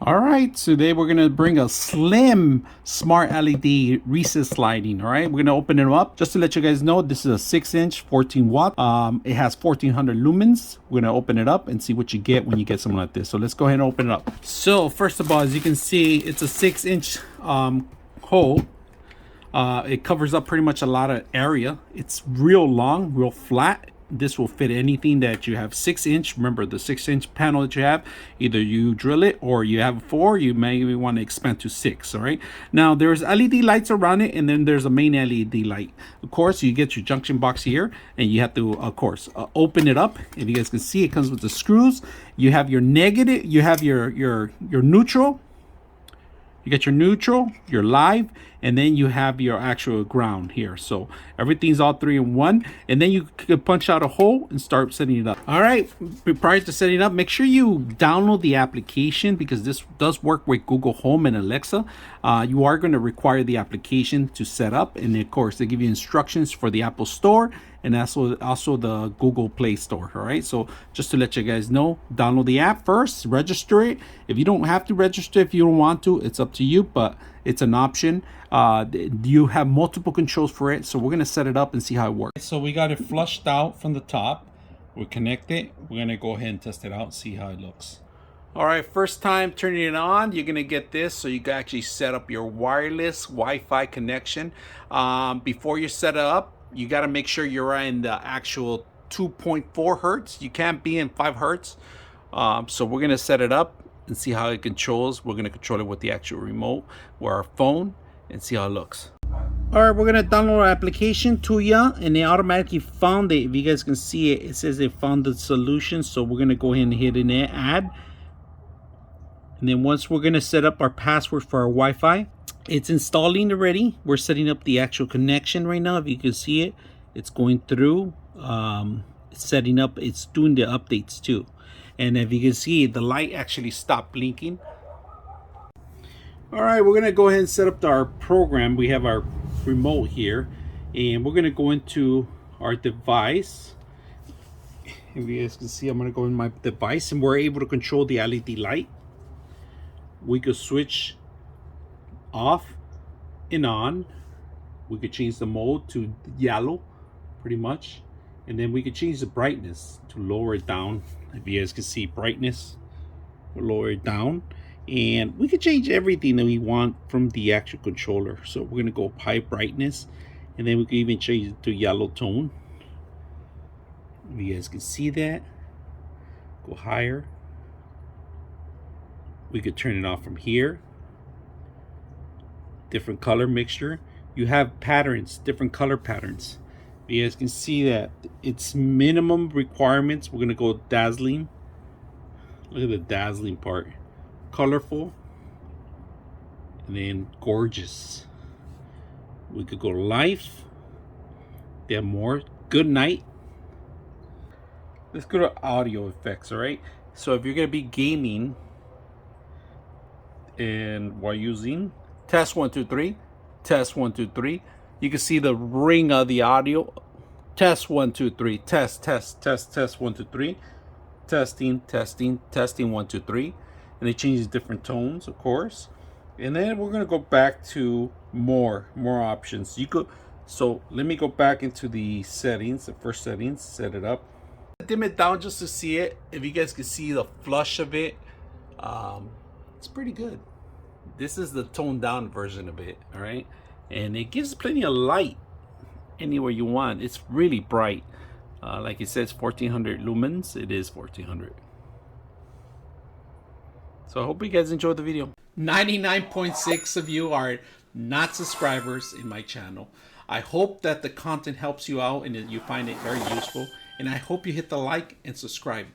All right, today we're gonna bring a slim smart LED recessed lighting. All right, we're gonna open it up. Just to let you guys know, this is a 6-inch 14 watt. It has 1400 lumens. We're gonna open it up and see what you get when you get something like this. So let's go ahead and open it up. So first of all, as you can see, it's a 6-inch hole. It covers up pretty much a lot of area. It's real long, real flat. This will fit anything that you have 6-inch. Remember the 6-inch panel that you have, either you drill it or you have 4, you may want to expand to 6. All right, now there's LED lights around it, and then there's a main LED light. Of course, you get your junction box here, and you have to, of course, open it up. If you guys can see, it comes with the screws. You have your negative, you have your neutral. You get your neutral, your live, and then you have your actual ground here. So everything's all 3 in 1, and then you can punch out a hole and start setting it up. All right, prior to setting it up, make sure you download the application, because this does work with Google Home and Alexa. You are going to require the application to set up, and of course they give you instructions for the Apple Store and also the Google Play Store. All right, so just to let you guys know, download the app first, register it. If you don't have to register, if you don't want to, it's up to you, but it's an option. You have multiple controls for it, so we're gonna set it up and see how it works. So we got it flushed out from the top. We connect it. We're gonna go ahead and test it out, see how it looks. All right, first time turning it on, you're gonna get this, so you can actually set up your wireless Wi-Fi connection. Before you set it up, you got to make sure you're in the actual 2.4 hertz. You can't be in 5 hertz. So we're going to set it up and see how it controls. We're going to control it with the actual remote or our phone and see how it looks. All right, we're going to download our application to ya, and they automatically found it. If you guys can see it, it says they found the solution. So we're going to go ahead and hit in there, add. And then once we're going to set up our password for our Wi-Fi, it's installing already. We're setting up the actual connection right now. If you can see it, it's going through, it's setting up, it's doing the updates too. And if you can see, the light actually stopped blinking. All right, we're gonna go ahead and set up our program. We have our remote here, and we're gonna go into our device. If you guys can see, I'm gonna go in my device, and we're able to control the LED light. We could switch off and on. We could change the mode to yellow, pretty much, and then we could change the brightness to lower it down. If you guys can see, brightness, we'll lower it down, and we could change everything that we want from the actual controller. So we're gonna go high brightness, and then we can even change it to yellow tone. If you guys can see that, go higher. We could turn it off from here. Different color mixture. You have patterns, different color patterns. You guys can see that it's minimum requirements. We're gonna go dazzling. Look at the dazzling part. Colorful, and then gorgeous. We could go life. They have more. Good night. Let's go to audio effects. All right, so if you're gonna be gaming and while using test 1 2 3, test 1 2 3, you can see the ring of the audio. Test 1 2 3, test 1 2 3, testing 1 2 3, and it changes different tones, of course. And then we're gonna go back to more options. You could, so let me go back into the settings, the first settings, set it up, dim it down just to see it. If you guys can see the flush of it, it's pretty good. This is the toned down version of it. All right, and it gives plenty of light anywhere you want. It's really bright. Like it says 1400 lumens, it is 1400. So I hope you guys enjoyed the video. 99.6 of you are not subscribers in my channel. I hope that the content helps you out and that you find it very useful, and I hope you hit the like and subscribe.